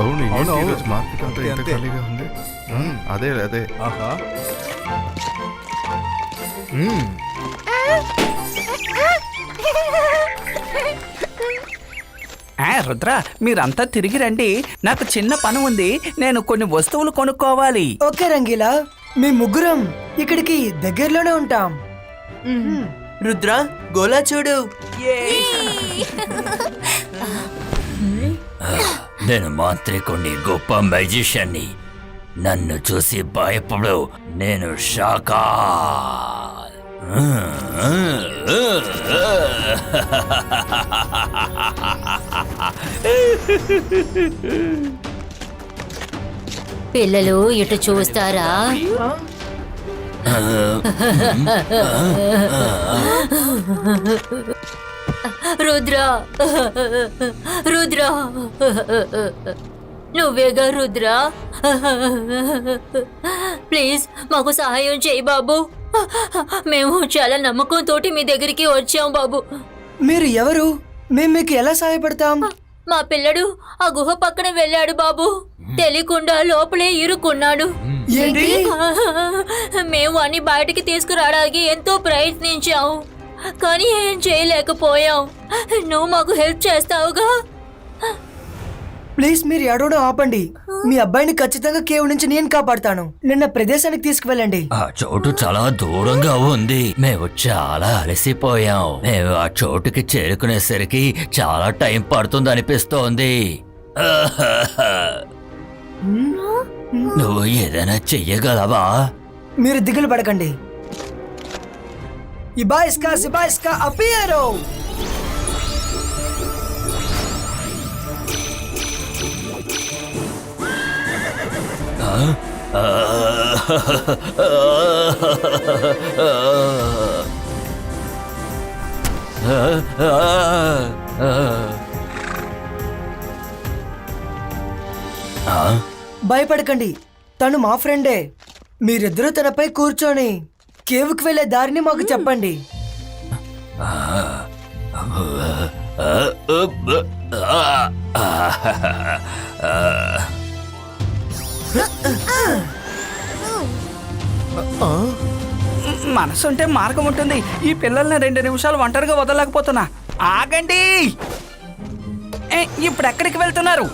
అవును ఈరోజు మార్కెట్ అంతా ఎంత ఖాళీగా ఉంది. అదే అదే రుద్ర, మీరంతా తిరిగి రండి. నాకు చిన్న పని ఉంది. నేను కొన్ని వస్తువులు కొనుక్కోవాలి. ఓకే రంగీలా, మీ ముగ్గురం ఇక్కడికి దగ్గరలోనే ఉంటాం. రుద్ర, గోలా చూడు. నేను మాంత్రికుణ్ణి, గొప్ప మ్యాజిషియన్ని. నన్ను చూసి భయపడు, నేను షాకా. పిల్లలు ఇటు చూస్తారా? రుద్ర, రుద్ర, నువ్వేగా రుద్ర? ప్లీజ్ మాకు సహాయం చేయి బాబు. మేము చాలా నమ్మకంతో మీ దగ్గరికి వచ్చాం బాబు. మీరు ఎవరు? మేము మీకు ఎలా సహాయపడతాం? మా పిల్లడు ఆ గుహ పక్కన వెళ్ళాడు బాబు. తెలియకుండా లోపలే ఇరుక్కున్నాడు. ఏంటి? మేము అన్ని బయటికి తీసుకురావడానికి ఎంతో ప్రయత్నించాం, కానీ ఏం చేయలేకపోయాం. నువ్వు మాకు హెల్ప్ చేస్తావుగా? ప్లీజ్ మీరు ఏడవడం ఆపండి. మీ అబ్బాయిని ఖచ్చితంగా కేవ్ నుంచి నేను కాపాడుతాను. నిన్న ప్రదేశానికి తీసుకువెళ్ళండి. ఆ చోటు చాలా దూరంగా ఉంది. మేము చాలా అలసిపోయాం. మేము ఆ చోటుకి చేరుకునేసరికి చాలా టైం పడుతుంది అనిపిస్తోంది. నువ్వు ఏదైనా చెయ్యగలవా? మీరు దిగులు పడకండి. ఇబాయిస్కా అపియరో. భయపడకండి, తను మా ఫ్రెండే. మీరిద్దరూ తనపై కూర్చొని కేవ్కి వెళ్లే దారిని మాకు చెప్పండి. మనసుంటే మార్గం ఉంటుంది. ఈ పిల్లల్ని 2 నిమిషాలు ఒంటరిగా వదలలేకపోతున్నా. ఆగండి. ఇప్పుడు ఎక్కడికి వెళ్తున్నారు?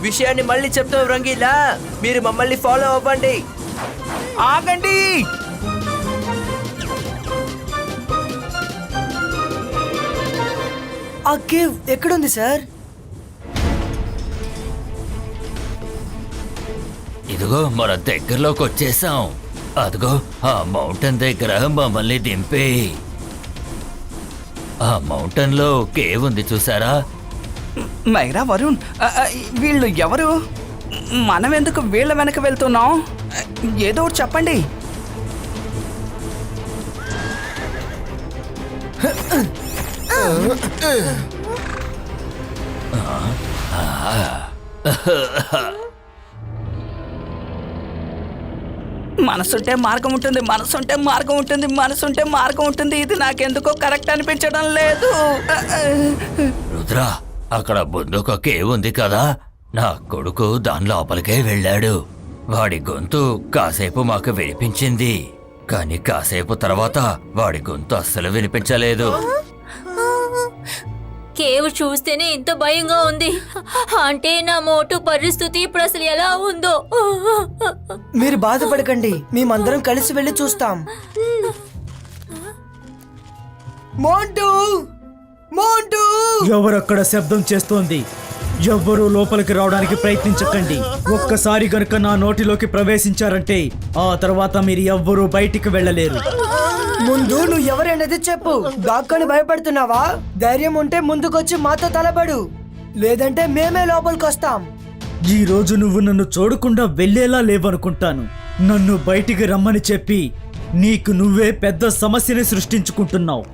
విషయాన్ని మళ్ళీ చెప్తాం రంగీలా, మీరు మమ్మల్ని ఫాలో అవ్వండి. ఆగండి. ఆ కేవ్ ఎక్కడుంది సార్? ఇదిగో మన దగ్గరలోకి వచ్చేసాం. అదిగో ఆ మౌంటైన్ దగ్గర మమ్మల్ని దింపి. ఆ మౌంటైన్ లో కేవ్ ఉంది, చూసారా? మైరా, వరుణ్, వీళ్ళు ఎవరు? మనం ఎందుకు వీళ్ళ వెనక వెళ్తున్నాం? ఏదో ఒకటి చెప్పండి. మనసుంటే మార్గం ఉంటుంది, మనసుంటే మార్గం ఉంటుంది, మనసుంటే మార్గం ఉంటుంది. ఇది నాకెందుకో కరెక్ట్ అనిపించడం లేదు. రుద్ర, అక్కడ ముందుకు కేవ్ ఉంది కదా, నా కొడుకు దాని లోపలికే వెళ్ళాడు. వాడి గొంతు కాసేపు మాకు వినిపించింది, కానీ కాసేపు తర్వాత వాడి గొంతు అస్సలు వినిపించలేదు. కేవ్ చూస్తేనే ఇంత భయంగా ఉంది. అంటే నా మోటు పరిస్థితి ఇప్పుడు అసలు ఎలా ఉందో. మీరు బాధపడకండి, మేమందరం కలిసి వెళ్ళి చూస్తాం. మోంటూ, మోంటూ! ఎవరక్కడ శబ్దం చేస్తోంది? ఎవ్వరూ లోపలికి రావడానికి ప్రయత్నించకండి. ఒక్కసారి గనుక నా నోటిలోకి ప్రవేశించారంటే ఆ తర్వాత మీరు ఎవ్వరూ బయటికి వెళ్ళలేరు. ముందు నువ్వు ఎవరనేది చెప్పు. దాక్కొని భయపడుతున్నావా? ధైర్యం ఉంటే ముందుకొచ్చి మాతో తలబడు, లేదంటే మేమే లోపలికి వస్తాం. ఈ రోజు నువ్వు నన్ను చూడకుండా వెళ్ళేలా లేవనుకుంటాను. నన్ను బయటికి రమ్మని చెప్పి నీకు నువ్వే పెద్ద సమస్యని సృష్టించుకుంటున్నావు.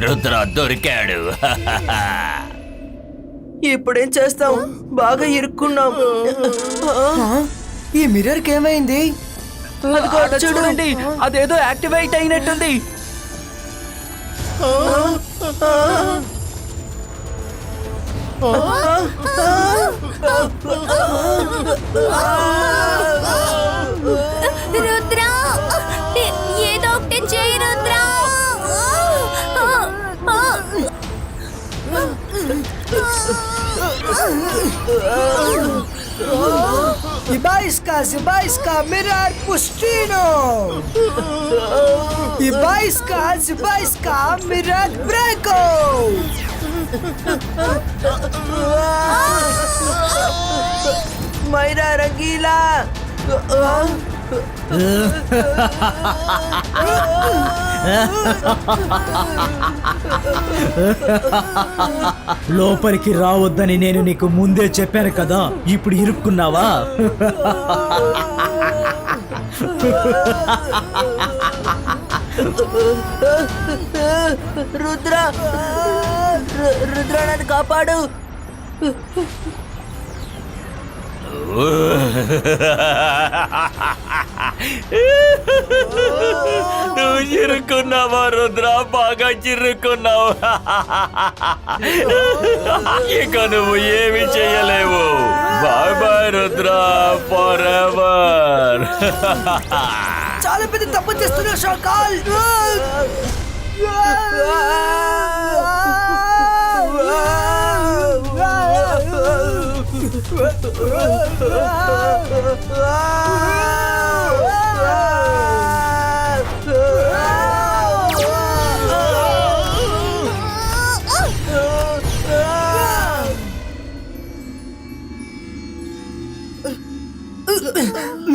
రుద్ర దొరికాడు. ఇప్పుడేం చేస్తాం? బాగా ఇరుక్కున్నాం. ఈ మిర్రర్ కి ఏమైంది? అదిగో చూడండి, అదేదో యాక్టివేట్ అయినట్టుంది. రుద్ర, ఏదో ఒకటి చేయి Rudra. Ibaiska, mirar Pustino! Ibaiska, mirar Breco! Myra Rangeela, లోపలికి రావద్దని నేను నీకు ముందే చెప్పాను కదా, ఇప్పుడు ఇరుక్కున్నావా? రుద్ర, రుద్ర నన్ను కాపాడు. నువ్వు చిరుక్కున్నావా రుద్ర? బాగా చిరుక్కున్నావు. ఇక నువ్వు ఏమి చేయలేవు. Bye bye Rudra, forever. చాలా పెద్ద తప్పు చేస్తున్నా షాకాల్.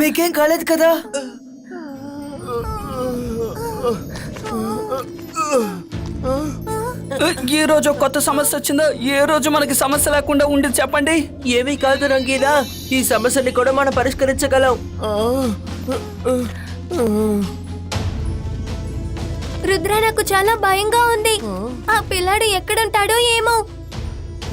మీకేం కాలేదు కదా? ఈ రోజు కొత్త సమస్య వచ్చిందా? ఏ రోజు మనకి సమస్య లేకుండా ఉండేది చెప్పండి. ఏమీ కాదు రంగీలా, ఈ సమస్యని కూడా మనం పరిష్కరించగలం. రుద్ర, నాకు చాలా భయంగా ఉంది. ఆ పిల్లాడు ఎక్కడుంటాడో ఏమో.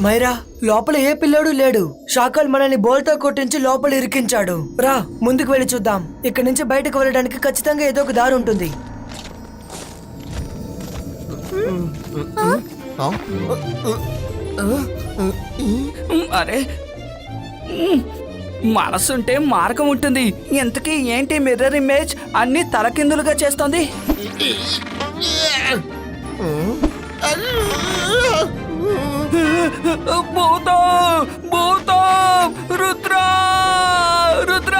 మైరా, లోపల ఏ పిల్లోడు లేడు. షాకాల్ మనల్ని బోల్తో కొట్టించి లోపల ఇరికించాడు. రా, ముందుకు వెళ్ళి చూద్దాం. ఇక్కడి నుంచి బయటకు వెళ్ళడానికి ఖచ్చితంగా ఏదో ఒక దారి ఉంటుంది. అరే, మనసుంటే మార్గం ఉంటుంది. ఇంతకీ ఏంటి మిర్రర్ ఇమేజ్ అన్ని తలకిందులుగా చేస్తోంది? భూతం, భూతం, రుద్ర, రుద్ర.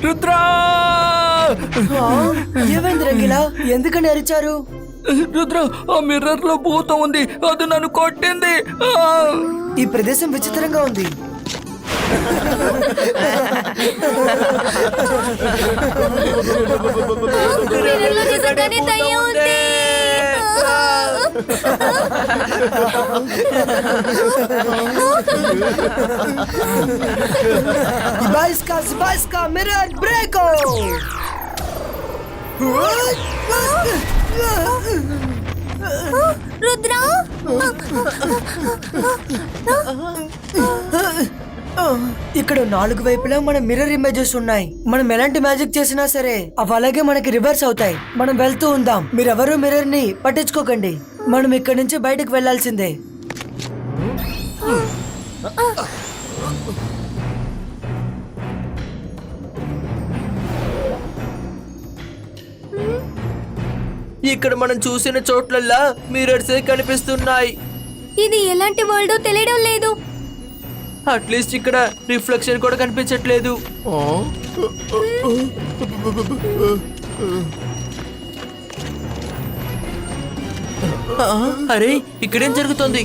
రుద్ర, ఏమైంది రంగిలా? ఎందుకని అరిచారు? రుద్ర, ఆ మిర్రర్ లో భూతం ఉంది, అది నన్ను కొట్టింది. ఈ ప్రదేశం విచిత్రంగా ఉంది. మిర్రర్లో నిజంగానే దయ్యం ఉంది. Ibaiska, mirar Breco! రుద్ర, ఇక్కడ 4 వైపులా మన మిర్రర్ ఇమేజెస్ ఉన్నాయి. మనం ఎలాంటి మ్యాజిక్ చేసినా సరే అవి అలాగే మనకి రివర్స్ అవుతాయి. మనం వెళ్తూ ఉందాం. మీరెవరూ మిర్రర్ ని పట్టించుకోకండి. మనం ఇక్కడి నుంచి బయటకు వెళ్లాల్సిందే. ఇక్కడ మనం చూసిన చోట్లల్లా మిర్రర్సే కనిపిస్తున్నాయి. ఇది ఎలాంటి వరల్డో తెలియడం లేదు. అట్లీస్ట్ ఇక్కడ రిఫ్లెక్షన్ కూడా కనిపించట్లేదు. అరే, ఇక్కడేం జరుగుతుంది?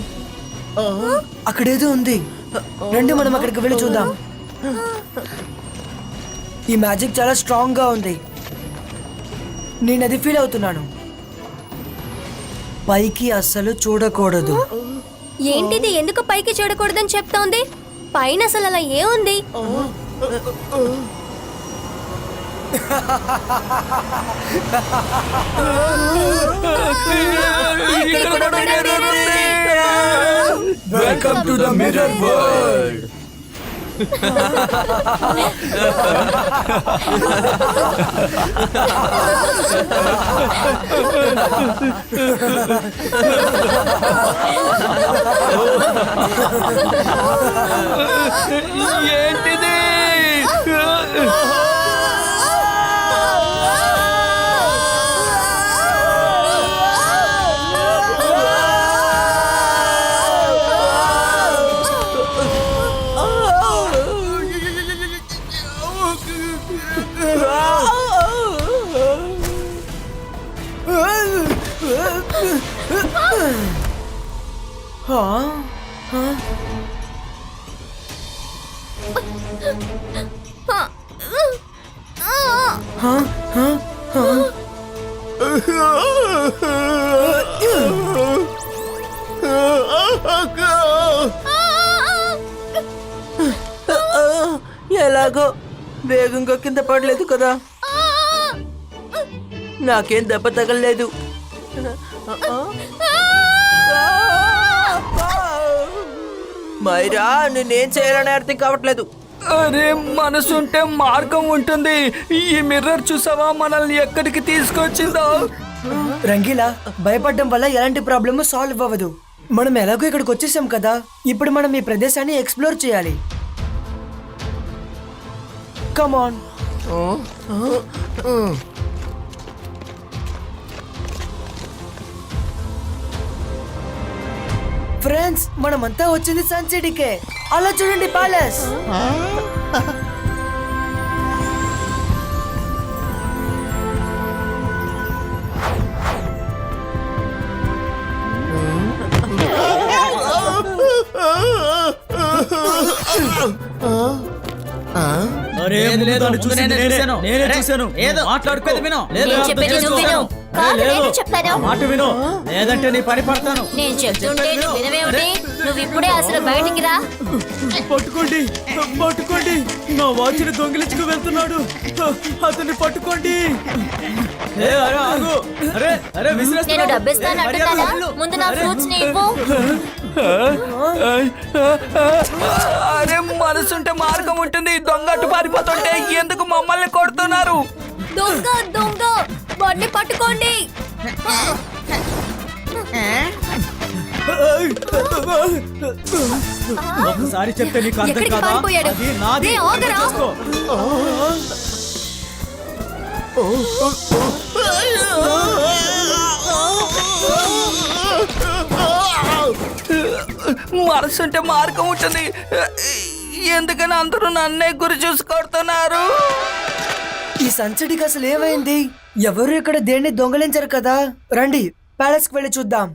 అక్కడేదో ఉంది. రండి, మనం అక్కడికి వెళ్ళి చూద్దాం. ఈ మ్యాజిక్ చాలా స్ట్రాంగ్ గా ఉంది. నేను అది ఫీల్ అవుతున్నాను. పైకి అస్సలు చూడకూడదు. ఏంటిది ఎందుకు పైకి చూడకూడదని చెప్తోంది? పైన అసలు అలా ఏముంది? Welcome to the mirror world. ఏంటిది? ఎలాగో వేగంగా కింద పడలేదు కదా. నాకేం దెబ్బ తగలలేదు. మైరా, నేనేం చేయాలని అర్థం కావట్లేదు. అరే, మనసుంటే మార్గం ఉంటుంది. ఈ మిర్రర్ చూసావా మనల్ని ఎక్కడికి తీసుకొచ్చిందో? రంగీలా, భయపడడం వల్ల ఎలాంటి ప్రాబ్లమ్ సాల్వ్ అవ్వదు. మనం ఎలాగో ఇక్కడికి వచ్చేసాం కదా, ఇప్పుడు మనం ఈ ప్రదేశాన్ని ఎక్స్ప్లోర్ చేయాలి. కమాన్. ఫ్రెండ్స్, మనమంతా వచ్చింది సన్ సిటీకే. అలా చూడండి ప్యాలెస్. అరే, ముందు చూసింది నేనే చూశాను. మాట్లాడుకోదు విను. నేను చెప్పేది నువ్వు విను. కాదు, నేనే చెప్తాను. మాట విను, లేదంటే నీ పని పడతాను. నేను చెప్తుంటే నువ్వు వినవేమిటి? నువ్వు ఇప్పుడే అసలు బయటికి రా. పట్టుకోండి, పట్టుకోండి. నా వాచ్ని దొంగిలించుకు వెళ్తున్నాడు. అతన్ని పట్టుకోండి. ఏ, అరే, ఆగు. అరే, అరే, విసిరేస్తున్నాడు. నేను డబ్బిస్తాను అంటున్నానా? ముందు నా ఫ్రూట్స్ ని ఇవ్వు. అరే, మనసుంటే మార్గం ఉంటుంది. దొంగ అటు పారిపోతుంటే ఎందుకు మమ్మల్ని కొడుతున్నారు? దొంగ దొంగ వాడిని పట్టుకోండి. ఒకసారి చెప్తే నీకు అర్థం ఎక్కడికి కాదా? పారిపోయాడు? అది నాది. రే, ఆగరా. తీసుకో. మనసుంటే మార్గం ఉంటుంది. ఎందుకని అందరూ నన్నే గురి చూసుకొడుతున్నారు? ఈ సన్సెట్కి అసలు ఏమైంది? ఎవరు ఇక్కడ దేన్ని దొంగలించరు కదా. రండి, ప్యాలెస్ కి వెళ్ళి చూద్దాం.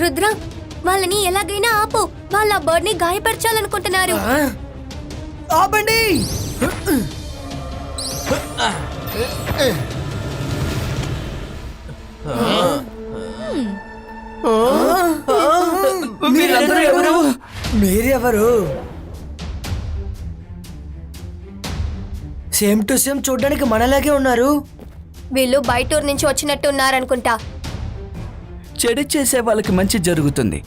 రుద్ర, వాళ్ళని ఎలాగైనా ఆపు. వాళ్ళ బర్డ్ ని గాయపరచాలనుకుంటున్నారు. ఆపండి. మీరందరూ ఎవరు? మీరెవరు? సేమ్ టు సేమ్ చూడడానికి మనలాగే ఉన్నారు. వీళ్ళు బయటూరు నుంచి వచ్చినట్టు ఉన్నారనుకుంటా. చెడు చేసే వాళ్ళకి మంచి జరుగుతుంది.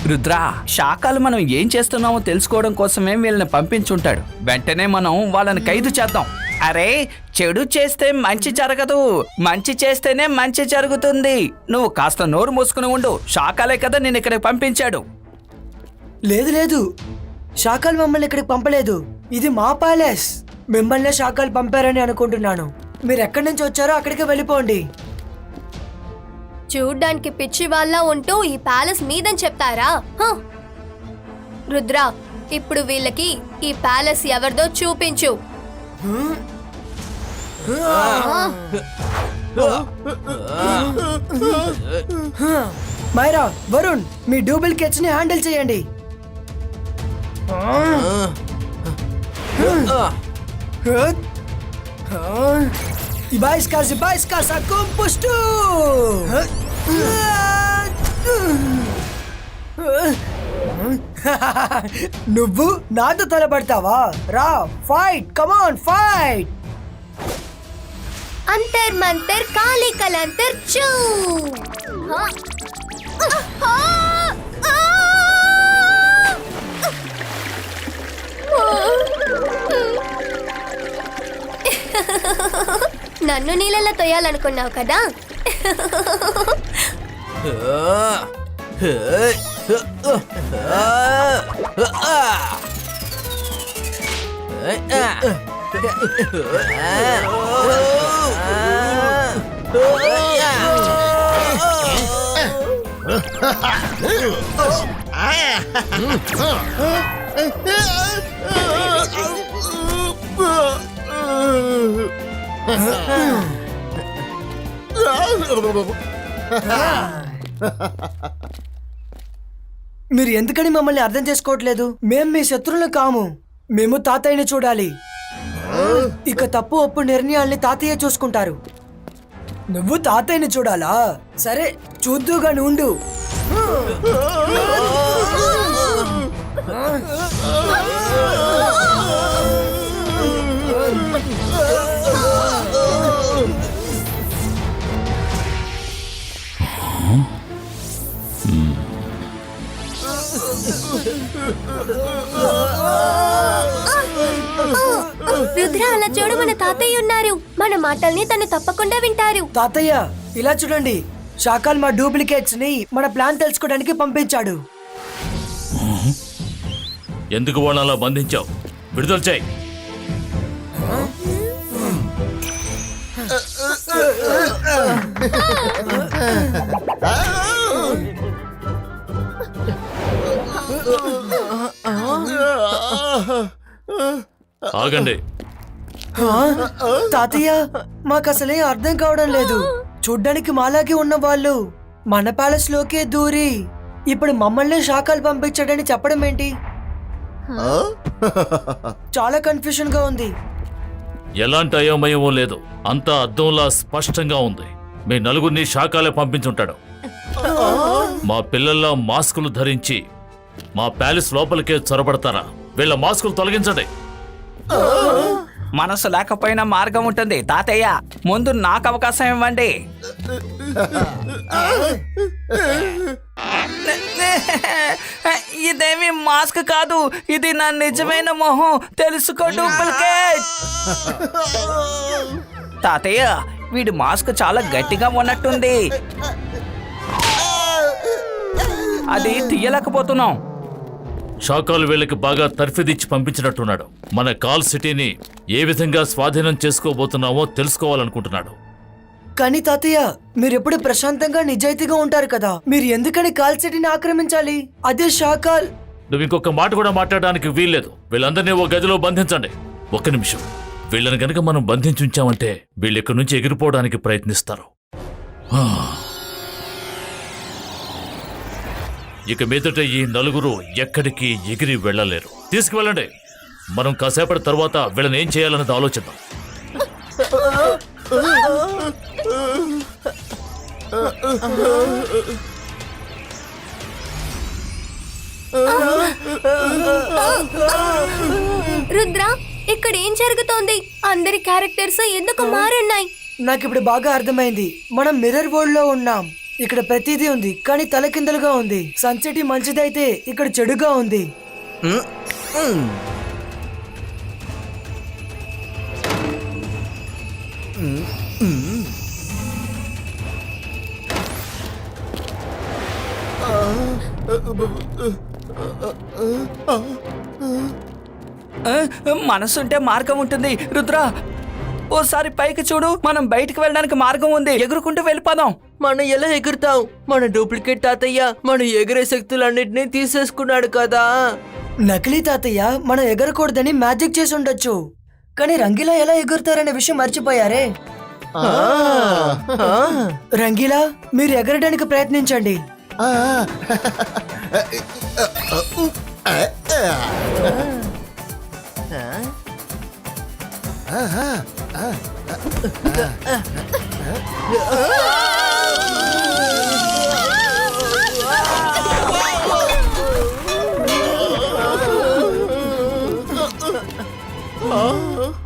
రుద్ర, శాఖలు మనం ఏం చేస్తున్నామో తెలుసుకోవడం కోసమే వీళ్ళని పంపించుంటాడు. వెంటనే మనం వాళ్ళని ఖైదు చేద్దాం. అరే, చెడు చేస్తే మంచి జరగదు, మంచి చేస్తేనే మంచి జరుగుతుంది. నువ్వు కాస్త నోరు మూసుకుని ఉండు. శాఖలే కదా నేను ఇక్కడికి పంపించాడు. లేదు లేదు, శాఖలు మమ్మల్ని ఇక్కడికి పంపలేదు. ఇది మా ప్యాలెస్. మిమ్మల్నే శాఖలు పంపారని అనుకుంటున్నాను. మీరు ఎక్కడి నుంచి వచ్చారో అక్కడికి వెళ్ళిపోండి. చూడ్డానికి పిచ్చి వాళ్ళ ఉంటూ ఈ ప్యాలెస్ మీదని చెప్తారా? రుద్ర, ఇప్పుడు వీళ్ళకి ఈ ప్యాలెస్ ఎవరిదో చూపించు. మైరా, వరుణ్, మీ డూప్లికేట్స్ ని హ్యాండిల్ చేయండి. Ibaiskar kumpustu. నువ్వు నాతో తలపడతావా? రా, ఫైట్, కమాన్ ఫైట్. అంతర్ మంతర్ కాళీ కలంతర్ చూ. నన్ను నీళ్ళలో తోయాలనుకున్నావు కదా? మీరు ఎందుకని మమ్మల్ని అర్థం చేసుకోవట్లేదు? మేం మీ శత్రువులు కాము. మేము తాతయ్యని చూడాలి. ఇక తప్పు ఒప్పు నిర్ణయాల్ని తాతయ్య చూసుకుంటారు. నువ్వు తాతయ్యని చూడాలా? సరే, చూద్దుగాని ఉండు. రుద్ర, అలా చూడు, మన తాతయ్య ఉన్నారు. మన మాటల్ని తను తప్పకుండా వింటారు. తాతయ్య, ఇలా చూడండి. షాకాల్ మా డూప్లికేట్స్ ని మన ప్లాన్ తెలుసుకోవడానికి పంపించాడు. ఎందుకు వాళ్ళని అలా బంధించావు? విడుదల చేయి. ఆగండి. తాతయ్య, మాకు అసలే అర్థం కావడం లేదు. చూడ్డానికి మాలాగే ఉన్న వాళ్ళు మన ప్యాలెస్ లోకే దూరి ఇప్పుడు మమ్మల్ని షాకాలు పంపించాడని చెప్పడం ఏంటి? చాలా కన్ఫ్యూషన్ గా ఉంది. ఎలాంటి అయోమయమో లేదు, అంతా అద్దంలా స్పష్టంగా ఉంది. మీ నలుగురిని శాఖలే పంపించుంటాడు. మా పిల్లల్లో మాస్కులు ధరించి మా ప్యాలెస్ లోపలికే చొరబడతారా? వీళ్ళ మాస్కులు తొలగించండి. మనసు లేకపోయినా మార్గం ఉంటుంది. తాతయ్య, ముందు నాకు అవకాశం ఇవ్వండి. ఇదేమి మాస్క్ కాదు, ఇది నా నిజమైన మొహం. తెలుసుకో డూప్లికేట్. తాతయ్య, వీడి మాస్క్ చాలా గట్టిగా ఉన్నట్టుంది. అది తీయలేకపోతున్నాం. శాఖలు వీళ్ళకి బాగా తర్ఫీదిచ్చి పంపించినట్టున్నాడు. మన కాల్ సిటీని ఏ విధంగా స్వాధీనం చేసుకోబోతున్నామో తెలుసుకోవాలనుకుంటున్నాడు. కానీ తాతయ్య, మీరు ఎప్పుడు ప్రశాంతంగా నిజాయితీగా ఉంటారు కదా. మీరు ఎందుకని కాల్ సిటీని ఆక్రమించాలి? అదే షాకాల్. నువ్వు ఇంకొక మాట కూడా మాట్లాడడానికి వీల్లేదు. వీళ్ళందరినీ ఓ గదిలో బంధించండి. ఒక్క నిమిషం. వీళ్ళని గనక మనం బంధించుంచామంటే వీళ్ళు ఇక్కడి నుంచి ఎగిరిపోవడానికి ప్రయత్నిస్తారు. ఇక మీదట ఈ నలుగురు ఎక్కడికి ఎగిరి వెళ్ళలేరు. తీసుకువెళ్ళండి. మనం కాసేపటి తర్వాత వీళ్ళని ఏం చేయాలన్నది ఆలోచిద్దాం. రుద్ర, ఇక్కడ ఏం జరుగుతోంది? అందరి క్యారెక్టర్స్ ఎందుకు మారున్నాయి? నాకు ఇప్పుడు బాగా అర్థమైంది. మనం మిర్రర్ వరల్డ్ లో ఉన్నాం. ఇక్కడ ప్రతిదీ ఉంది, కానీ తలకిందలుగా ఉంది. సన్సిటీ మంచిదైతే ఇక్కడ చెడుగా ఉంది. మనసుంటే మార్గం ఉంటుంది. రుద్ర, ఓసారి పైకి చూడు. మనం బయటికి వెళ్ళడానికి మార్గం ఉంది. ఎగురుకుంటూ వెళ్ళిపోదాం. మనం ఎలా ఎగురుతాం? మన డూప్లికేట్ తాతయ్య మన ఎగిరే శక్తులన్నిటినీ తీసేసుకున్నాడు కదా. నకిలీ తాతయ్య మనం ఎగరకూడదని మ్యాజిక్ చేసి ఉండొచ్చు. కానీ రంగీలా ఎలా ఎగురుతారనే విషయం మర్చిపోయారే. రంగీలా, మీరు ఎగరడానికి ప్రయత్నించండి.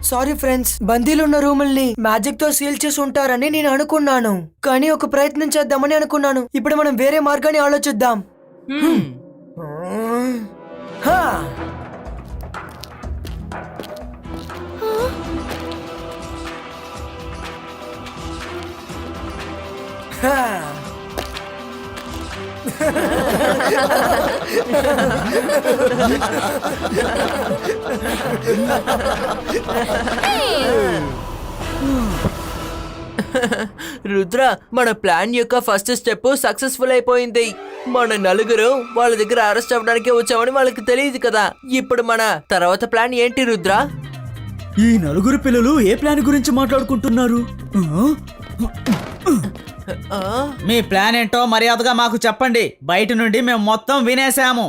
సారీ ఫ్రెండ్స్, బందీలున్న రూముల్ని మ్యాజిక్ తో సీల్ చేసి ఉంటారని నేను అనుకున్నాను, కానీ ఒక ప్రయత్నం చేద్దామని అనుకున్నాను. ఇప్పుడు మనం వేరే మార్గాన్ని ఆలోచిద్దాం. హా. హా. రుద్ర, మన ప్లాన్ యొక్క ఫస్ట్ స్టెప్ సక్సెస్ఫుల్ అయిపోయింది. మన నలుగురు వాళ్ళ దగ్గర అరెస్ట్ అవ్వడానికి వచ్చామని వాళ్ళకి తెలియదు కదా. ఇప్పుడు మన తర్వాత ప్లాన్ ఏంటి రుద్ర? ఈ నలుగురు పిల్లలు ఏ ప్లాన్ గురించి మాట్లాడుకుంటున్నారు? మీ ప్లాన్ ఏంటో మర్యాదగా మాకు చెప్పండి. బయట నుండి మేము మొత్తం వినేసాము.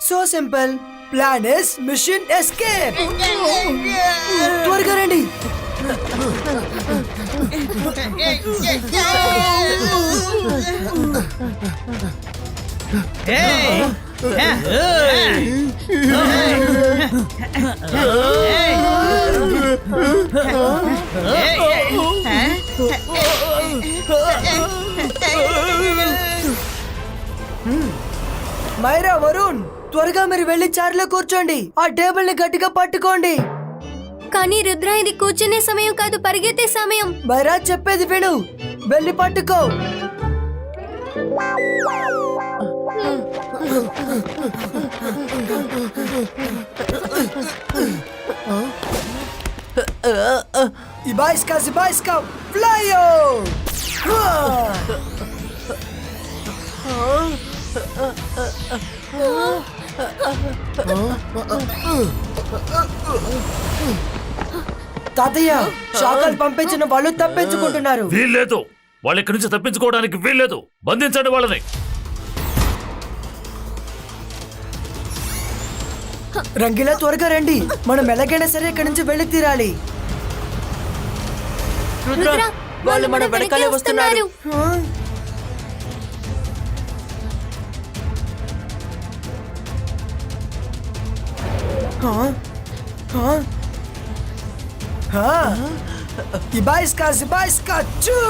So simple. Plan is mission escape. త్వరగా రండి. మైరా, వరుణ్, త్వరగా మీరు వెళ్ళి చైర్లో కూర్చోండి. ఆ టేబుల్ ని గట్టిగా పట్టుకోండి. కానీ రుద్ర, ఇది కూర్చునే సమయం కాదు, పరిగెత్తే సమయం. మైరా, చెప్పేది విను. వెళ్ళి పట్టుకో. Ibaiska, flyo! తాతయ్య, శాఖలు పంపించిన వాళ్ళు తప్పించుకుంటున్నారు. వీల్లేదు, వాళ్ళు ఇక్కడి నుంచి తప్పించుకోవడానికి వీల్లేదు. బంధించండి వాళ్ళని. రంగిలా, త్వరగా రండి. మనం ఎలాగైనా సరే ఇక్కడి నుంచి వెళ్ళి తీరాలి. రుద్ర, వాళ్ళు మన వెనకాలే వస్తున్నారు. Ibaiska, choo!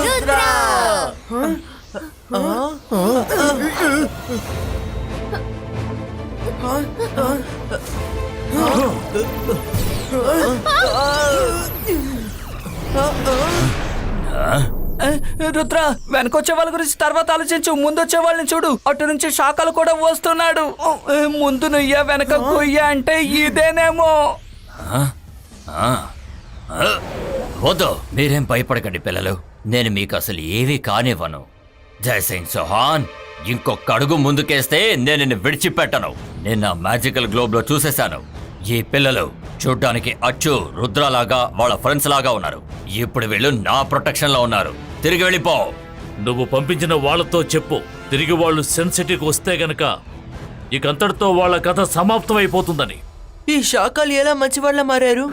రుద్ర! రుద్ర, వెనకొచ్చే వాళ్ళ గురించి తర్వాత ఆలోచించు. ముందొచ్చే వాళ్ళని చూడు. అటు నుంచి శాఖలు కూడా వస్తున్నాడు. ముందు నుయ్యా వెనక కొయ్యా అంటే ఇదేనేమో. వద్దు, మీరేం భయపడకండి పిల్లలు. నేను మీకు అసలు ఏవీ కానివ్వను. జయసింగ్ చౌహాన్, ఇంకొక అడుగు ముందుకేస్తే నేను నిన్ను విడిచిపెట్టను. నిన్న మ్యాజికల్ గ్లోబ్ లో చూసేశాను. ఈ పిల్లలు చూడ్డానికి అచ్చు రుద్రలాగా వాళ్ళ ఫ్రెండ్స్ లాగా ఉన్నారు. ఇప్పుడు వీళ్ళు నా ప్రొటెక్షన్ లో ఉన్నారు. తిరిగి వెళ్ళిపో. నువ్వు పంపించిన వాళ్ళతో చెప్పు, తిరిగి వాళ్ళు సెన్సిటివ్కి వస్తే గనక ఇకంతటితో వాళ్ళ కథ సమాప్తం అయిపోతుందని. ఈ శాఖలు ఎలా మంచివాళ్ళ మారారు?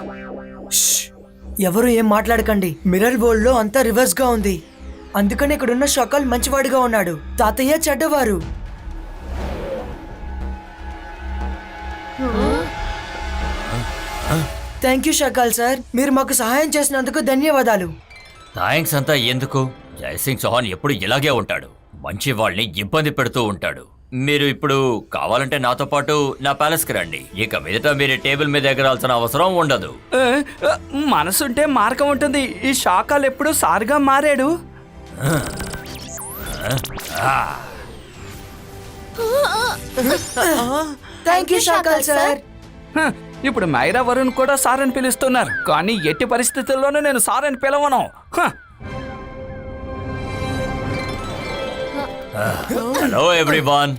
ఎవరు ఏం మాట్లాడకండి. మిర్రర్ వరల్డ్ లో అంతా రివర్స్ గా ఉంది. అందుకని ఇక్కడున్న షకాల్ మంచివాడిగా ఉన్నాడు, తాతయ్య చెడ్డవారు. థ్యాంక్ యూ షకాల్ సార్, మీరు మాకు సహాయం చేసినందుకు ధన్యవాదాలు. థ్యాంక్స్ అంతా ఎందుకు? జయసింగ్ చౌహాన్ ఎప్పుడు ఇలాగే ఉంటాడు. మంచి వాళ్ళని ఇబ్బంది పెడుతూ ఉంటాడు. మీరు ఇప్పుడు కావాలంటే నాతో పాటు నా ప్యాలెస్కి రండి. ఇక మీదట మీరు టేబుల్ మీద ఎగరాల్సిన అవసరం ఉండదు. మనసుంటే మార్గం ఉంటుంది. ఈ శాఖలు ఎప్పుడు సారుగా మారాడు. Thank you Shakal sir. ఇప్పుడు మైరా వరుణ్ కూడా సార్ అని పిలుస్తున్నారు, కానీ ఎట్టి పరిస్థితుల్లోనూ నేను సార్ అని పిలవను. హలో ఎవ్రీవన్,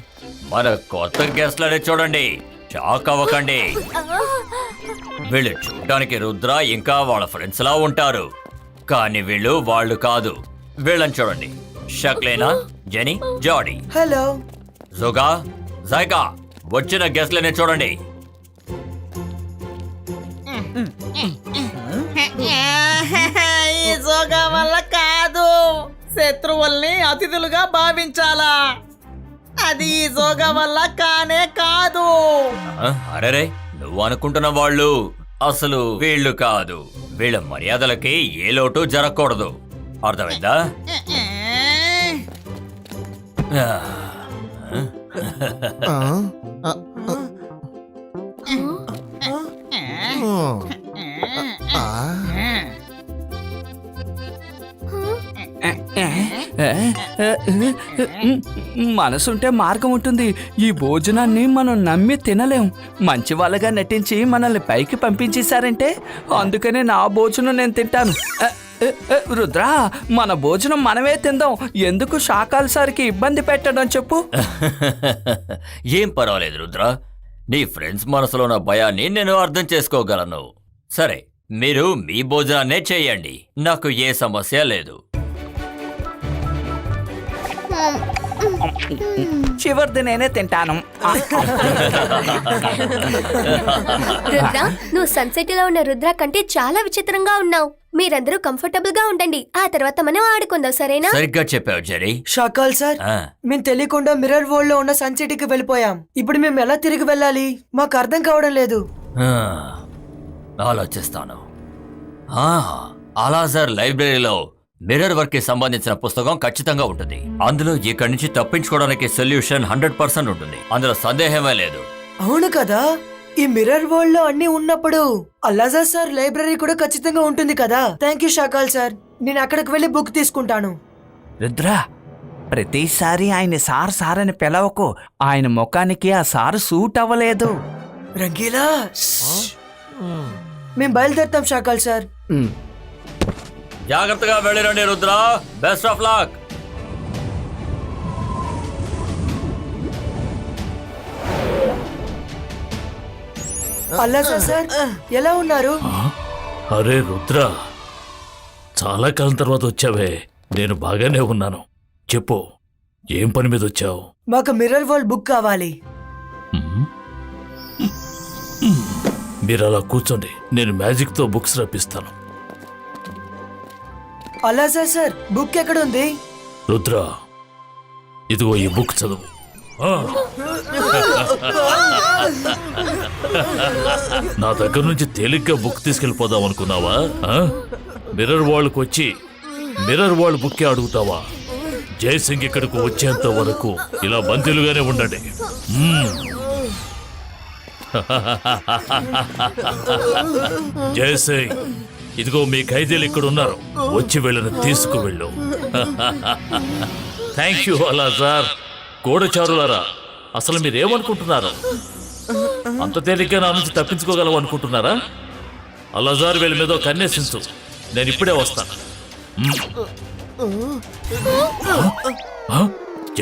మన కొత్త గెస్ట్లనే చూడండి, షాక్ అవ్వకండి. వీళ్ళు చూడడానికి రుద్ర ఇంకా వాళ్ళ ఫ్రెండ్స్ లా ఉంటారు, కానీ వీళ్ళు వాళ్ళు కాదు. వీళ్ళని చూడండి, షక్లేనా, జెనీ, జాడీ, హలో. జుగా, జైగా, వచ్చిన గెస్ట్లనే చూడండి. ఈ జోగా వల్ల కాదు, శత్రువుల్ని అతిథులుగా భావించాలా? అది ఈ జోగా వల్ల కానే కాదు. అరే, నువ్వు అనుకుంటున్న వాళ్ళు అసలు వీళ్ళు కాదు. వీళ్ళ మర్యాదలకి ఏ లోటు జరగకూడదు, అర్థమైందా? మనసుంటే మార్గం ఉంటుంది. ఈ భోజనాన్ని మనం నమ్మి తినలేం. మంచి వాళ్ళగా నటించి మనల్ని పైకి పంపించేశారంటే అందుకనే నా భోజనం నేను తింటాను. రుద్ర, మన భోజనం మనమే తిందాం. ఎందుకు శాకాల్ సార్కి ఇబ్బంది పెట్టడం చెప్పు. ఏం పర్వాలేదు రుద్ర, నీ ఫ్రెండ్స్ మనసులో ఉన్న భయాన్ని నేను అర్థం చేసుకోగలను. సరే, మీరు మీ భోజనాన్నే చేయండి, నాకు ఏ సమస్య లేదు. చివరిది నేనే తింటాను. రుద్ర, నువ్వు సన్సెట్ లో ఉన్న రుద్ర కంటే చాలా విచిత్రంగా ఉన్నావు. మీరందరూ కంఫర్టబుల్ గా ఉండండి, ఆ తర్వాత మనం ఆడుకుందాం, సరేనా? సరిగ్గా చెప్పావు జెరీ. షాకాల్ సార్, ఆ, మేము తెలియకుండా మిర్రర్ వరల్డ్ లో ఉన్న సన్ సిటీకి వెళ్ళిపోయాం. ఇప్పుడు మేము ఎలా తిరిగి వెళ్ళాలి? మాకు అర్థం కావడం లేదు. ఆ, ఆలోచిస్తాను. అలాజర్ లైబ్రరీలో మిర్రర్ వర్క్ కి సంబంధించిన పుస్తకం ఖచ్చితంగా ఉంటుంది. అందులో ఇక్కడి నుంచి తప్పించుకోవడానికి సొల్యూషన్ 100% ఉంటుంది, అందులో సందేహమే లేదు. అవును కదా, ఈ మిర్రర్ వరల్డ్ లో అన్ని ఉన్నప్పుడు అల్లాజర్ సార్ లైబ్రరీ కూడా ఖచ్చితంగా ఉంటుంది కదా. థ్యాంక్ యూ షాకాల్ సార్, నేను అక్కడికి వెళ్ళి బుక్ తీసుకుంటాను. రుద్ర, ప్రతిసారి ఆయన సార్ సార్ అని పిలవకు. ఆయన ముఖానికి ఆ సారు సూట్ అవ్వలేదు. రంగీలా, మేము బయలుదేరుతాం షాకాల్ సార్. జాగ్రత్తగా వెళ్ళిరండి రుద్ర, బెస్ట్ ఆఫ్ లక్. అల్లాజర్ సార్, ఎలా ఉన్నారు? అరే రుద్ర, చాలా కాలం తర్వాత వచ్చావే. నేను బాగానే ఉన్నాను. చెప్పు, ఏం పని మీద వచ్చావు? మాకు మిర్రర్ వరల్డ్ బుక్ కావాలి. మీరు అలా కూర్చోండి, నేను మ్యాజిక్ తో బుక్స్ రప్పిస్తాను. అల్లాజర్ సార్, బుక్ ఎక్కడుంది? రుద్ర, ఇదిగో ఈ బుక్ చదువు. నా దగ్గర నుంచి తేలిగ్గా బుక్ తీసుకెళ్ళిపోదాం అనుకున్నావా? మిర్రర్ వరల్డ్కి వచ్చి మిర్రర్ వరల్డ్ బుక్కే అడుగుతావా? జయసింగ్ ఇక్కడికి వచ్చేంత వరకు ఇలా బందీలుగానే ఉండండి. జయసింగ్, ఇదిగో మీ ఖైదీలు ఇక్కడ ఉన్నారు, వచ్చి వీళ్ళని తీసుకువెళ్ళు. Thank you అలాజార్. గూఢచారులారా, అసలు మీరేమనుకుంటున్నారు? అంత తేలిగ్గా నా నుంచి తప్పించుకోగలవు అనుకుంటున్నారా? అలాజార్ వీళ్ళ మీద కన్నేసించు, నేను ఇప్పుడే వస్తాను.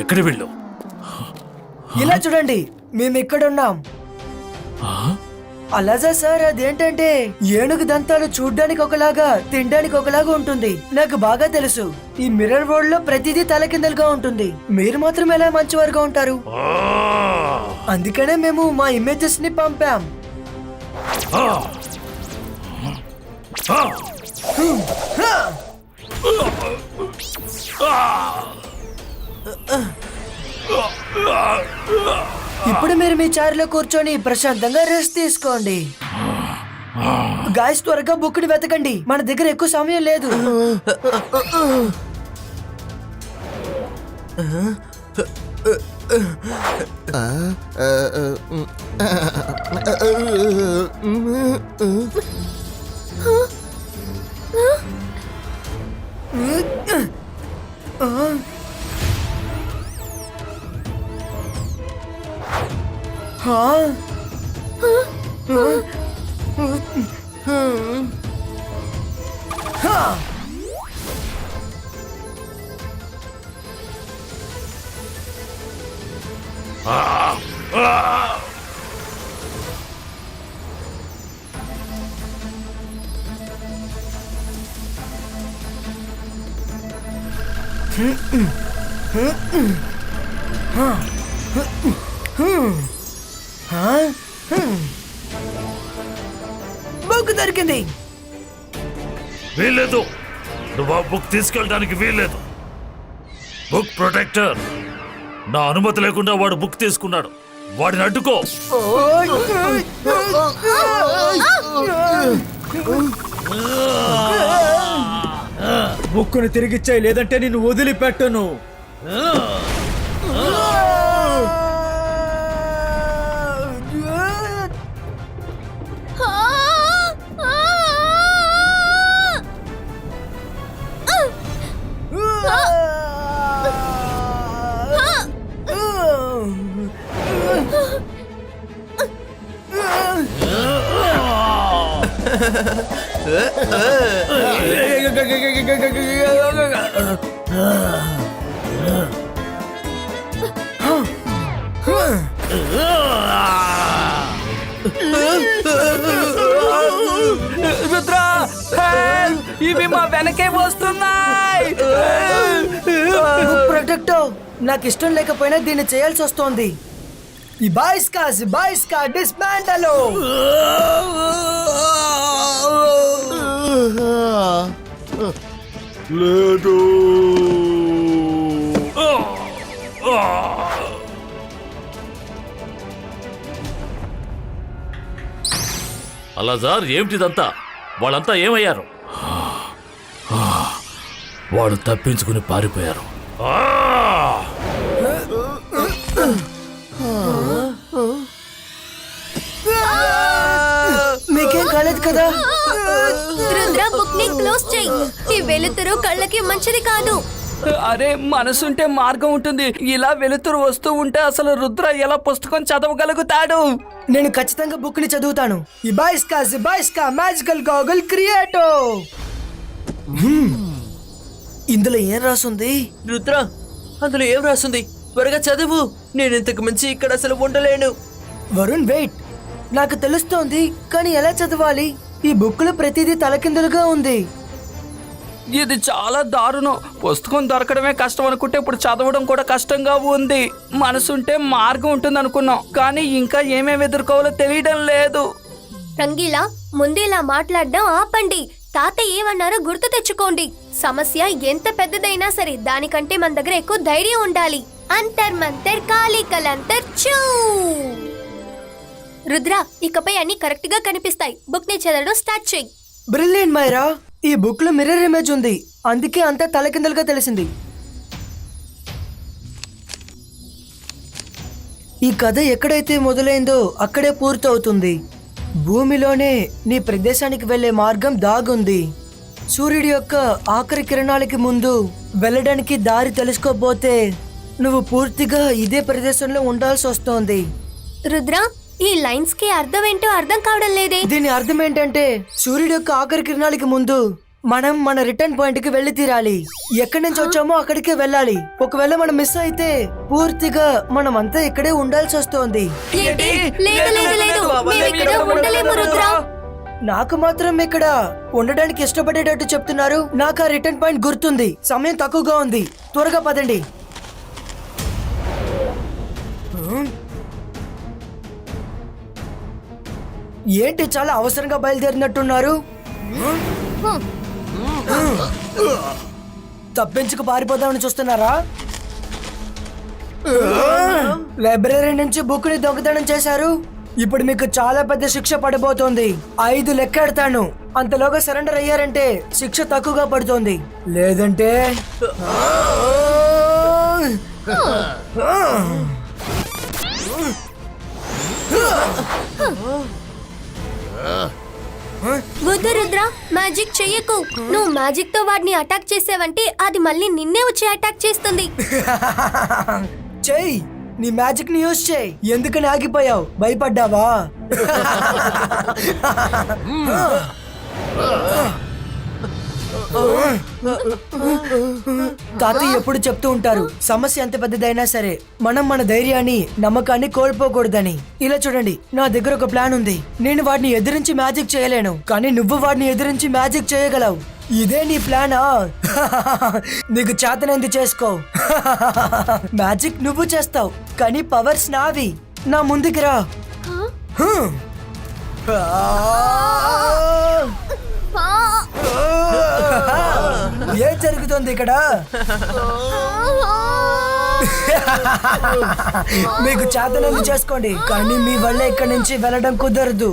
ఎక్కడ వెళ్ళు? ఇలా చూడండి, మేము ఇక్కడున్నాం. అలాజా సార్, అదేంటంటే ఏనుగు దంతాలు చూడ్డానికి ఒకలాగా తినడానికి ఒకలాగా ఉంటుంది. నాకు బాగా తెలుసు, ఈ మిర్రర్ వరల్డ్ లో ప్రతిదీ తలకిందలుగా ఉంటుంది. మీరు మాత్రం ఎలా మంచివారుగా ఉంటారు? అందుకనే మేము మా ఇమేజెస్ ని పంపాం. ఇప్పుడు మీరు మీ చైర్లో కూర్చొని ప్రశాంతంగా రెస్ట్ తీసుకోండి. గాయస్, త్వరగా బుక్ ని వెతకండి, మన దగ్గర ఎక్కువ సమయం లేదు. బుక్ దొరికింది. వీల్లేదు, నువ్వు ఆ బుక్ తీసుకెళ్ళడానికి వీల్లేదు. బుక్ ప్రొటెక్టర్, నా అనుమతి లేకుండా వాడు బుక్ తీసుకున్నాడు. వాడిని అడ్డుకో. బుక్కును తిరిగిచ్చాయి, లేదంటే నిన్ను వదిలిపెట్టను. రుద్ర, help! ఇవి మా వెనకే వస్తున్నాయి. ప్రొటెక్టో, నాకు ఇష్టం లేకపోయినా దీన్ని చేయాల్సి వస్తోంది. ఈ బాయిస్కా డిస్మాంటలో. లేదు. అలాజార్, ఏమిటిదంతా? వాళ్ళంతా ఏమయ్యారు? వాళ్ళు తప్పించుకుని పారిపోయారు. మీకేం కాలేదు కదా? రుద్ర, బుక్ ని క్లోజ్ చెయ్యి. ఈ వెలుతురు కళ్ళకి మంచిది కాదు. అరే, మనసుంటే మార్గం ఉంటుంది. ఇలా వెలుతురు వస్తూ ఉంటే అసలు రుద్ర ఎలా పుస్తకం చదవగలుగుతాడు? నేను ఖచ్చితంగా బుక్ ని చదువుతాను. ఈ బాయిస్కా మ్యాజికల్ గాగుల్ క్రియేటో. ఇందులో ఏం రాసుంది? రుద్ర, అందులో ఏం రాస్తుంది? త్వరగా చదువు. నేను ఇంతకు మించి ఇక్కడ అసలు ఉండలేను. వరుణ్, వెయిట్. నాకు తెలుస్తోంది, కానీ ఎలా చదవాలి? ఈ బుక్ లో ప్రతిదీ తలకిందులుగా ఉంది. ఇది చాలా దారుణం. పుస్తకం దొరకడమే కష్టం అనుకుంటే ఇప్పుడు చదవడం కూడా కష్టంగా ఉంది. మనసుంటే మార్గం ఉంటుంది అనుకున్నాం, కానీ ఇంకా ఏమేమి ఎదుర్కోవాలో తెలియడం లేదు. రంగీలా, ముందు ఇలా మాట్లాడడం ఆపండి. తాత ఏమన్నారో గుర్తు తెచ్చుకోండి. సమస్య ఎంత పెద్దదైనా సరే దానికంటే మన దగ్గర ఎక్కువ ధైర్యం ఉండాలి. అంతర్ మంతర్ కాళీ కలంతర్ చూ. రుద్ర, ఇకపై అన్ని కరెక్ట్ గా కనిపిస్తాయి. బుక్ ని చదవడం స్టార్ట్ చెయ్యి. బ్రిలియంట్ మైరా. ఈ బుక్ లో మిర్రర్ ఇమేజ్ ఉంది, అందుకే అంతా తలకిందులుగా తెలిసింది. ఈ కథ ఎక్కడైతే మొదలైందో అక్కడే పూర్తవుతుంది. భూమిలోనే నీ ప్రదేశానికి వెళ్లే మార్గం దాగుంది. సూర్యుడి యొక్క ఆఖరి కిరణాలకి ముందు వెళ్ళడానికి దారి తెలుసుకోపోతే నువ్వు పూర్తిగా ఇదే ప్రదేశంలో ఉండాల్సి వస్తోంది. రుద్ర, ఈ లైన్స్ కి అర్థం ఏంటో అర్థం కావడం లేదే. దీని అర్థం ఏంటంటే సూర్యుడి యొక్క ఆఖరి కిరణాలకి ముందు మనం మన రిటర్న్ పాయింట్ కి వెళ్ళి తీరాలి. ఎక్కడి నుంచి వచ్చామో అక్కడికే వెళ్ళాలి. ఒకవేళ మనం మిస్ అయితే పూర్తిగా మనం అంతా ఇక్కడే ఉండాల్సి వస్తోంది. ఏంటి? లేదు లేదు లేదు, మేము ఇక్కడ ఉండలేము రుద్ర. నాకు మాత్రం ఇక్కడ ఉండడానికి ఇష్టపడేటట్టు చెప్తున్నారు. నాకు ఆ రిటర్న్ పాయింట్ గుర్తుంది. సమయం తక్కువగా ఉంది, త్వరగా పదండి. ఏంటి, చాలా అవసరంగా బయలుదేరినట్టున్నారు? తప్పించుకు పారిపోదామని చూస్తున్నారా? లైబ్రరీ నుంచి బుక్ ని దొంగతనం చేశారు. ఇప్పుడు మీకు చాలా పెద్ద శిక్ష పడిపోతుంది. 5 లెక్కెడతాను. అంతలోగా సరెండర్ అయ్యారంటే శిక్ష తక్కువగా పడుతుంది. లేదంటే వద్దు రుద్ర, మ్యాజిక్ చెయ్యకు. నువ్వు మ్యాజిక్ తో వాడిని అటాక్ చేసావంటే అది మళ్ళీ నిన్నే వచ్చి అటాక్ చేస్తుంది. చెయ్యి, నీ మ్యాజిక్ ని యూజ్ చేయి. ఎందుకని ఆగిపోయావు? భయపడ్డావా? తాతయ్య ఎప్పుడు చెప్తూ ఉంటారు, సమస్య ఎంత పెద్దదైనా సరే మనం మన ధైర్యాన్ని నమ్మకాన్ని కోల్పోకూడదని. ఇలా చూడండి, నా దగ్గర ఒక ప్లాన్ ఉంది. నేను వాడిని ఎదిరించి మ్యాజిక్ చేయలేను, కానీ నువ్వు వాడిని ఎదిరించి మ్యాజిక్ చేయగలవు. ఇదే నీ ప్లానా? నీకు చేతనైంది చేసుకో. మ్యాజిక్ నువ్వు చేస్తావు కానీ పవర్స్ నావి. నా ముందుకి రా. ఏం జరుగుతుంది ఇక్కడ? మీకు చేతనైంది చేసుకోండి కానీ మీ వల్ల ఇక్కడి నుంచి వెళ్ళడం కుదరదు.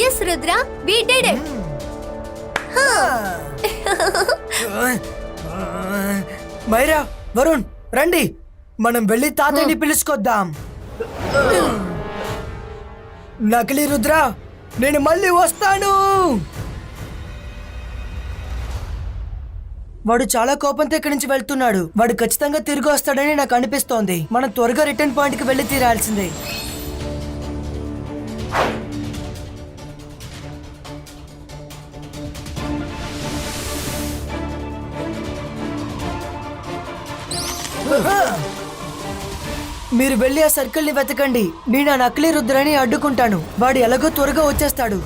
Yes, Rudra, we did it. Myra, Varun రండి, మనం వెళ్ళి తాతయ్యని పిలుచుకొద్దాం. నకిలీ రుద్ర, నేను మళ్ళీ వస్తాను. వాడు చాలా కోపంతో ఇక్కడి నుంచి వెళ్తున్నాడు. వాడు ఖచ్చితంగా తిరిగి వస్తాడని నాకు అనిపిస్తోంది. మనం త్వరగా రిటర్న్ పాయింట్ కి వెళ్ళి తీరాల్సిందే. మీరు వెళ్ళి ఆ సర్కిల్ ని వెతకండి. నేను ఆ నకిలీ రుద్రని అడ్డుకుంటాను. వాడు ఎలాగో త్వరగా వచ్చేస్తాడు.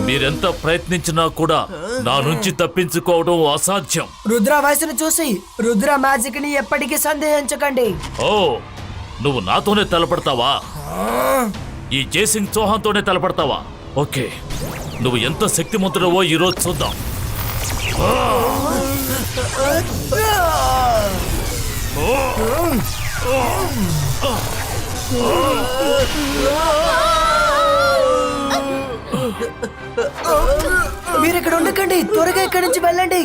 మీరెంత ప్రయత్నించినా కూడా నా నుంచి తప్పించుకోవడం అసాధ్యం. రుద్ర వయసును చూసి రుద్ర మ్యాజిక్ ని ఎప్పటికీ సందేహించకండి. ఓ, నువ్వు నాతోనే తలపడతావా? ఈ జైసింగ్ చౌహాన్తోనే తలపడతావా? ఓకే, నువ్వు ఎంత శక్తిమంతుడవో ఈరోజు చూద్దాం. మీరు ఇక్కడ ఉండకండి, త్వరగా ఇక్కడి నుంచి వెళ్ళండి.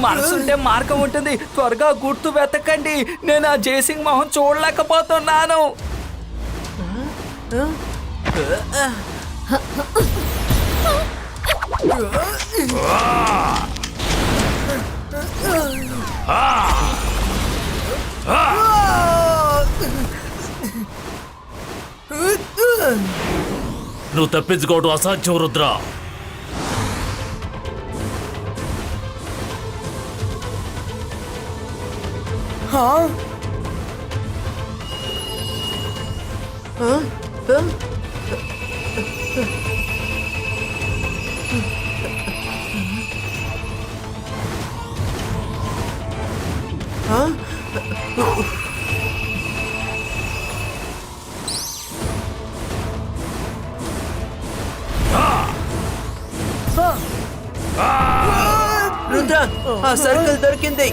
మనసుంటే మార్గం ఉంటుంది. త్వరగా గుర్తు వెతకండి. నేను ఆ జైసింగ్ మొహం చూడలేకపోతున్నాను. నువ్వు తప్పించుకోవడం అసాధ్యం రుద్ర. రుద్ర ఆ సర్కిల్ దొరికింది.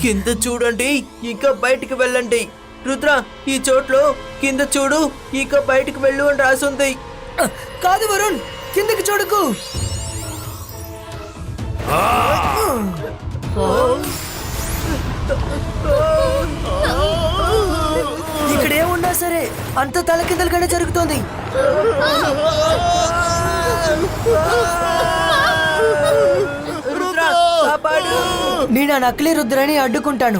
కింద చూడండి, ఇంకా బయటికి వెళ్ళండి. రుద్ర ఈ చోట్లో కింద చూడు, ఇంకా బయటికి వెళ్ళు అని రాసుంది. కాదు వరుణ్, కిందకి చూడకు. ఇక్కడ ఏమున్నా సరే అంత తలకిందలుగానే జరుగుతోంది. రుద్ర కాపాడు. నేను ఆ నకిలీ రుద్రని అడ్డుకుంటాను.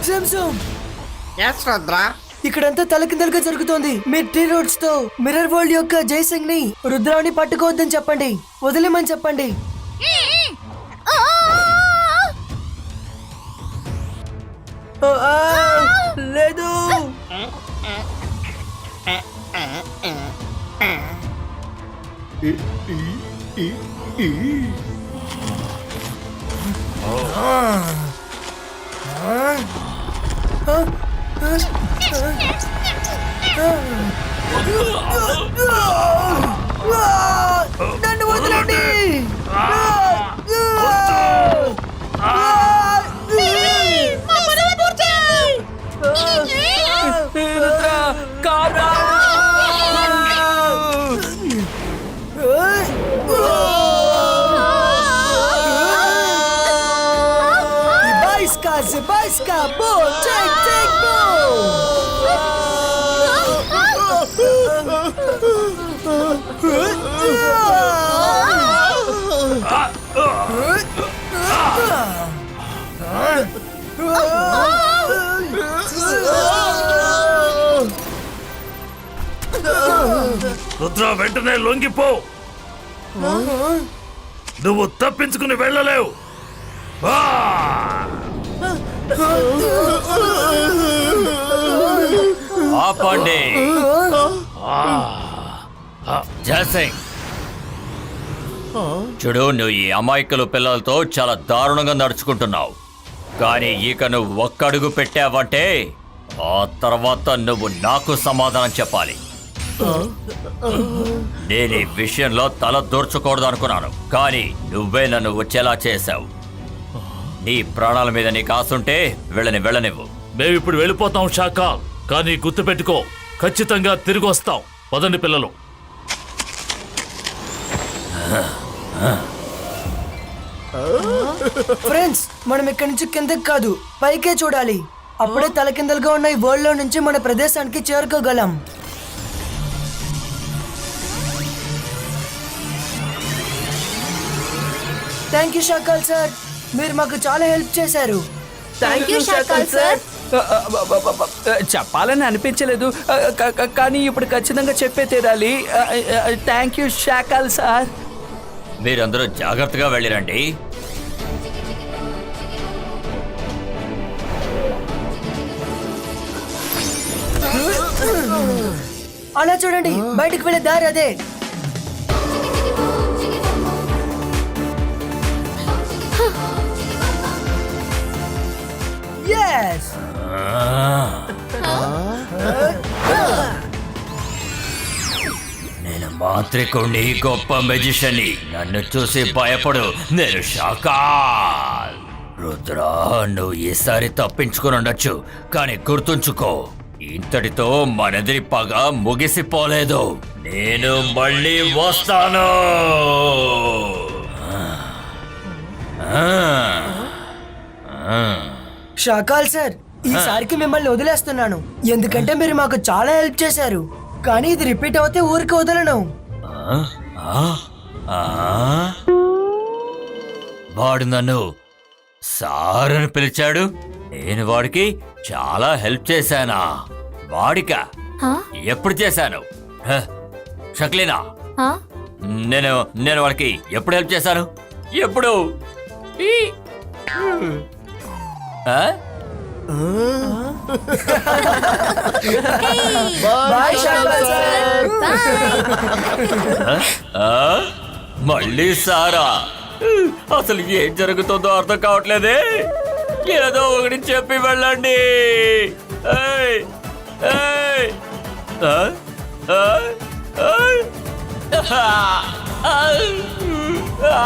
Samsung, yes Rudra. ఇక్కడంతా తలకిందలుగా జరుగుతోంది. మీరు టీ రోడ్స్ తో మిర్రర్ వరల్డ్ యొక్క జైసింగ్ ని రుద్రాని పట్టుకోవద్దని చెప్పండి, వదిలేమని చెప్పండి. లేదు. నన్ను వదలండి. Zibajska, bo, take, bo! Rudra వెంటనే లొంగిపో. నువ్వు తప్పించుకుని వెళ్ళలేవు. ఆపండి. జయసింగ్, చూడు, నువ్వు ఈ అమాయకులు పిల్లలతో చాలా దారుణంగా నడుచుకుంటున్నావు. కానీ ఇక నువ్వు ఒక్కడుగు పెట్టావంటే ఆ తర్వాత నువ్వు నాకు సమాధానం చెప్పాలి. నేను ఈ విషయంలో తల దూర్చకూడదు అనుకున్నాను, కానీ నువ్వే నన్ను వచ్చేలా చేశావు. నీ ప్రాణాల మీద నీకు ఆశుంటే వెళ్ళనివ్వు. మేమిప్పుడు వెళ్ళిపోతాం షాకా, కానీ గుర్తుపెట్టుకో, ఖచ్చితంగా తిరిగి వస్తాం. పదండి పిల్లలు. ఫ్రెండ్స్, మనం ఇక్కడి నుంచి కిందకి కాదు పైకే చూడాలి. అప్పుడే తలకిందలుగా ఉన్న ఈ వరల్డ్ లో నుంచి మన ప్రదేశానికి చేరుకోగలం. థ్యాంక్ యూ షాకాల్ సార్, మీరు మాకు చాలా హెల్ప్ చేశారు. Thank you Shakal sir. చెప్పాలని అనిపించలేదు, కానీ ఇప్పుడు ఖచ్చితంగా చెప్పే తీరాలి. Thank you Shakal sir. మీరందరూ జాగ్రత్తగా వెళ్ళిరండి. అలా చూడండి, బయటికి వెళ్ళే దారి అదే. Yes! నేను మాంత్రికుణ్ణి, గొప్ప మెజిషియన్ని. నన్ను చూసి భయపడు, నేను షాకాల్. రుద్రా, నువ్వు ఈసారి తప్పించుకుని ఉండొచ్చు, కానీ గుర్తుంచుకో, ఇంతటితో మనది పగ ముగిసిపోలేదు. నేను మళ్ళీ వస్తాను. షాకాల్ సార్, ఈసారికి మిమ్మల్ని వదిలేస్తున్నాను, ఎందుకంటే మీరు మాకు చాలా హెల్ప్ చేశారు. కానీ ఇది రిపీట్ అవుతే ఊరికి వదలను. వాడు నన్ను సార్ అని పిలిచాడు, నేను వాడికి చాలా హెల్ప్ చేశానా? వాడికా? ఎప్పుడు చేశాను? షక్లీనా, నేను వాడికి ఎప్పుడు హెల్ప్ చేశాను? ఎప్పుడు? ఆ? Bye Shakal sir. ఆ? మళ్ళీ సారా అసలు ఏం జరుగుతుందో అర్థం కావట్లేదే. ఏదో ఒకటి చెప్పి వెళ్ళండి. ఏయ్! ఏయ్! ఆ? ఆ? ఆ? ఆ! ఆ!